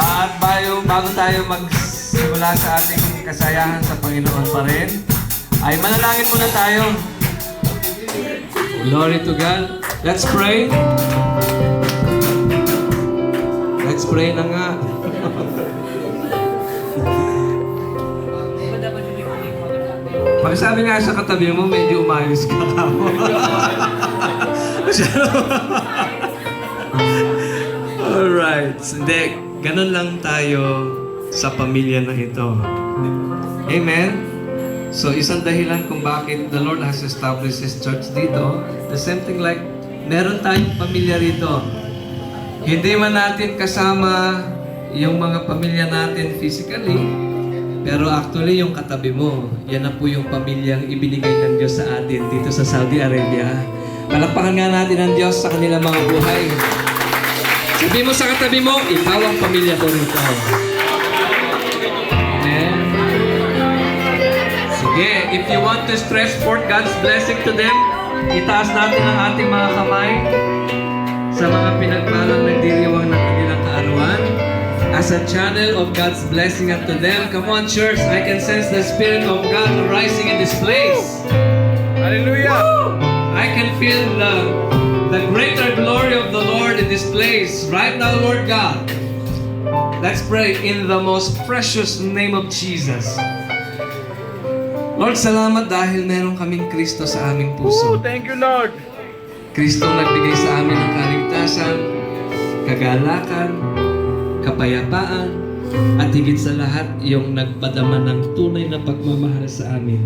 At bago tayo magsimula sa ating kasayahan sa Panginoon pa rin, ay manalangin muna tayo. Glory to God. Let's pray. Let's pray na nga. Pagsabi nga sa katabi mo, medyo umayos ka mo. Alright. Hindi, ganun lang tayo sa pamilya na ito. Amen? So, isang dahilan kung bakit the Lord has established His church dito, the same thing like, meron tayong pamilya rito. Hindi man natin kasama yung mga pamilya natin physically, pero actually yung katabi mo, yan na po yung pamilyang ibinigay ng Diyos sa atin dito sa Saudi Arabia. Palakpakan nga natin ang Diyos sa kanilang mga buhay. Sabi mo sa katabi mo, ikaw ang pamilya ko rito. Amen. Sige, if you want to stretch forth God's blessing to them, itaas natin ang ating mga kamay sa mga pinagpalang nagdiriwang ng kanilang kaarawan as a channel of God's blessing unto them. Come on, church, I can sense the Spirit of God rising in this place. Hallelujah! Woo! I can feel the greater glory of the Lord in this place right now, Lord God. Let's pray in the most precious name of Jesus. Lord, salamat dahil meron kaming Kristo sa aming puso. Thank you, Lord. Kristong nagbigay sa amin ng kaligtasan, kagalakan, kapayapaan, at higit sa lahat, yung nagpadama ng tunay na pagmamahal sa amin.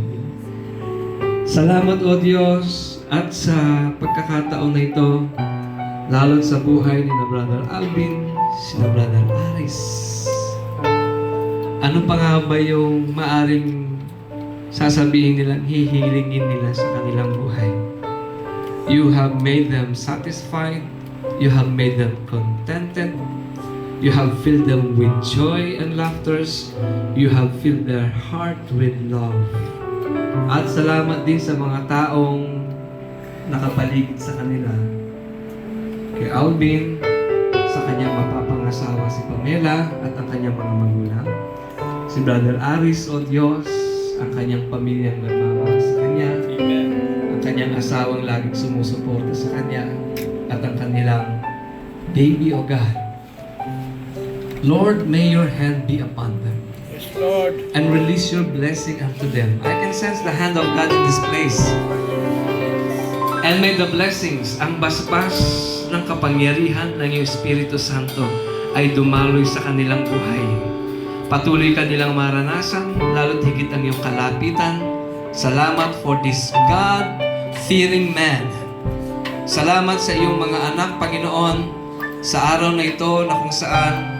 Salamat, O Diyos, at sa pagkakataon na ito, lalo sa buhay ni na Brother Alvin, si na Brother Aris. Ano pa nga ba yung maaring sasabihin nilang hihilingin nila sa kanilang buhay? You have made them satisfied. You have made them contented. You have filled them with joy and laughters. You have filled their heart with love. At salamat din sa mga taong nakapaligid sa kanila. Kay Alvin, sa kanyang mapapangasawa si Pamela at ang kanyang mga magulang. Si Brother Aris, O Diyos, ang kanyang pamilyang nagmamahal sa kanya. Amen. Ang kanyang asawang laging sumusuporta sa kanya. At ang kanilang baby, O God. Lord, may your hand be upon them. Yes, Lord. And release your blessing unto them. I can sense the hand of God in this place. And may the blessings, ang basbas ng kapangyarihan ng iyong Espiritu Santo ay dumaloy sa kanilang buhay. Patuloy kanilang maranasan, lalo't higit ang iyong kalapitan. Salamat for this God-fearing man. Salamat sa iyong mga anak, Panginoon, sa araw na ito na kung saan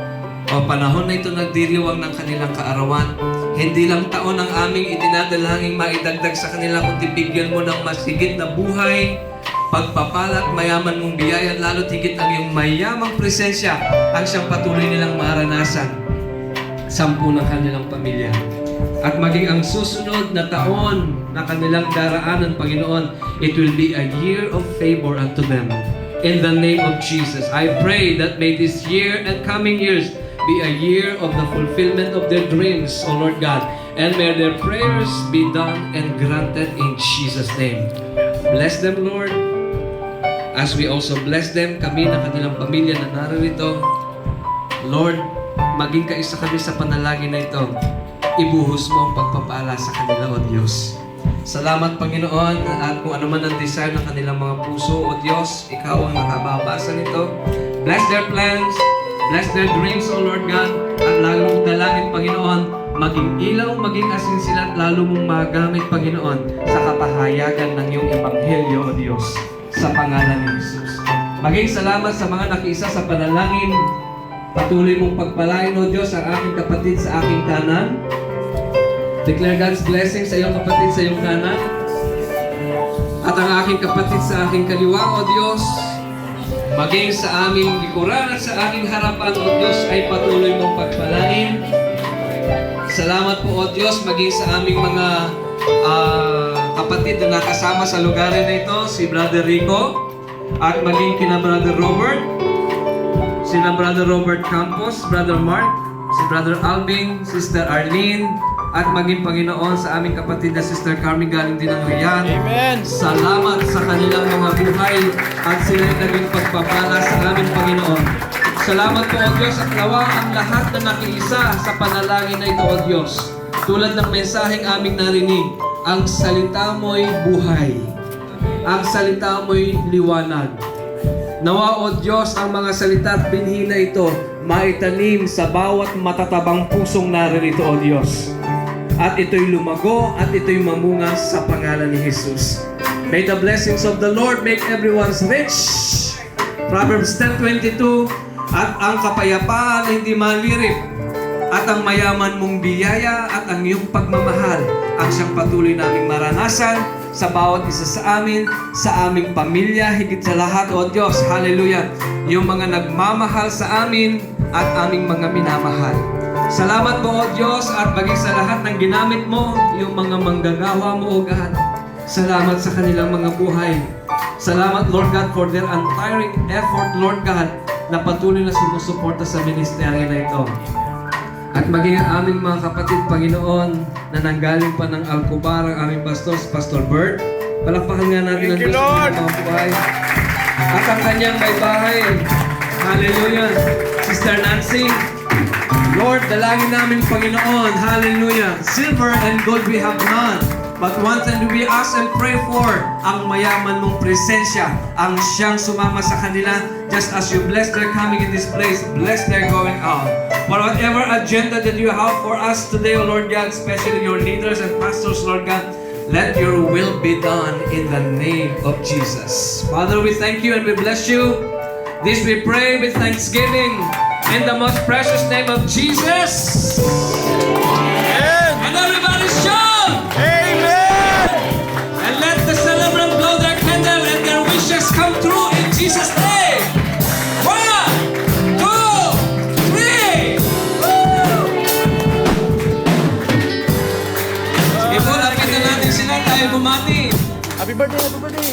o panahon na ito nagdiriwang ng kanilang kaarawan. Hindi lang taon ang aming itinadalangin maidagdag sa kanila, kundi bigyan mo ng mas higit na buhay, pagpapala at mayaman mong biyaya, lalo't higit ang iyong mayamang presensya ang siyang patuloy nilang maranasan. 10 ng kanilang pamilya. At maging ang susunod na taon na kanilang daraanan, Panginoon, it will be a year of favor unto them. In the name of Jesus, I pray that may this year and coming years be a year of the fulfillment of their dreams, O Lord God. And may their prayers be done and granted in Jesus' name. Bless them, Lord, as we also bless them, kami na kanilang pamilya na narito. Lord, maging kaisa kami sa panalangin na ito. Ibuhos mo ang pagpapala sa kanila, O Diyos. Salamat, Panginoon, at kung ano man ang desire ng kanilang mga puso, O Diyos, Ikaw ang nakababasa nito. Bless their plans, bless their dreams, O Lord God, at lalo mong dalangin, Panginoon, maging ilaw, maging asin sila, at lalo mong magamit, Panginoon, sa kapahayagan ng iyong Ebanghelyo, O Diyos, sa pangalan ni Jesus. Maging salamat sa mga nakiisa sa panalangin. Patuloy mong pagpalain, O Diyos, ang aking kapatid sa aking kanan. Declare God's blessing sa iyong kapatid sa iyong kanan. At ang aking kapatid sa aking kaliwa, O Diyos. Maging sa aming likuran at sa aking harapan, O Diyos, ay patuloy mong pagpalain. Salamat po, O Diyos, maging sa aming mga kapatid na nakasama sa lugar na ito, si Brother Rico, at maging kina Brother Robert, si sina Brother Robert Campos, Brother Mark, si Brother Alvin, Sister Arlene, at maging Panginoon sa aming kapatid na Sister Carmen galing din ng Riyadh. Amen. Salamat sa kanilang mga buhay at sila'y naging pagpapala sa aming Panginoon. Salamat po, O Diyos, at nawa ang lahat na nakiisa sa panalangin na ito, O Diyos. Tulad ng mensaheng aming narinig, ang salita mo'y buhay. Ang salita mo'y liwanag. Nawa, O Diyos, ang mga salita at binhi na ito maitanim sa bawat matatabang pusong naririto, O Diyos. At ito'y lumago at ito'y mamunga sa pangalan ni Jesus. May the blessings of the Lord make everyone's rich. Proverbs 10:22. At ang kapayapaan ay hindi malirip. At ang mayaman mong biyaya at ang iyong pagmamahal ang siyang patuloy naming maranasan sa bawat isa sa amin, sa aming pamilya, higit sa lahat, O Diyos. Hallelujah. Yung mga nagmamahal sa amin at aming mga minamahal. Salamat po, O Diyos, at maging sa lahat ng ginamit mo, yung mga manggagawa mo, O God. Salamat sa kanilang mga buhay. Salamat, Lord God, for their untiring effort, Lord God, na patuloy na sumusuporta sa ministeryo na ito. At maging ang aming mga kapatid, Panginoon, na nanggaling pa ng Alcobar, ang aming pastor, si Pastor Bert. Palakpakan nga natin ang Thank you, Diyos sa Lord. kanyang mga buhay. At ang kanyang may bahay. Hallelujah. Sister Nancy, Lord, dalangin namin, Panginoon, hallelujah. Silver and gold we have none. But one thing we ask and pray for, ang mayaman mong presensya, ang siyang sumama sa kanila, just as you bless their coming in this place, bless their going out. For whatever agenda that you have for us today, O Lord God, especially your leaders and pastors, Lord God, let your will be done in the name of Jesus. Father, we thank you and we bless you. This we pray with thanksgiving in the most precious name of Jesus. Amen. And everybody shout! Amen. And let the celebrant blow their candle and their wishes come true in Jesus' name. 1, 2, 3. Sige po, lapitan natin sila tayo bumati. Happy birthday, happy birthday.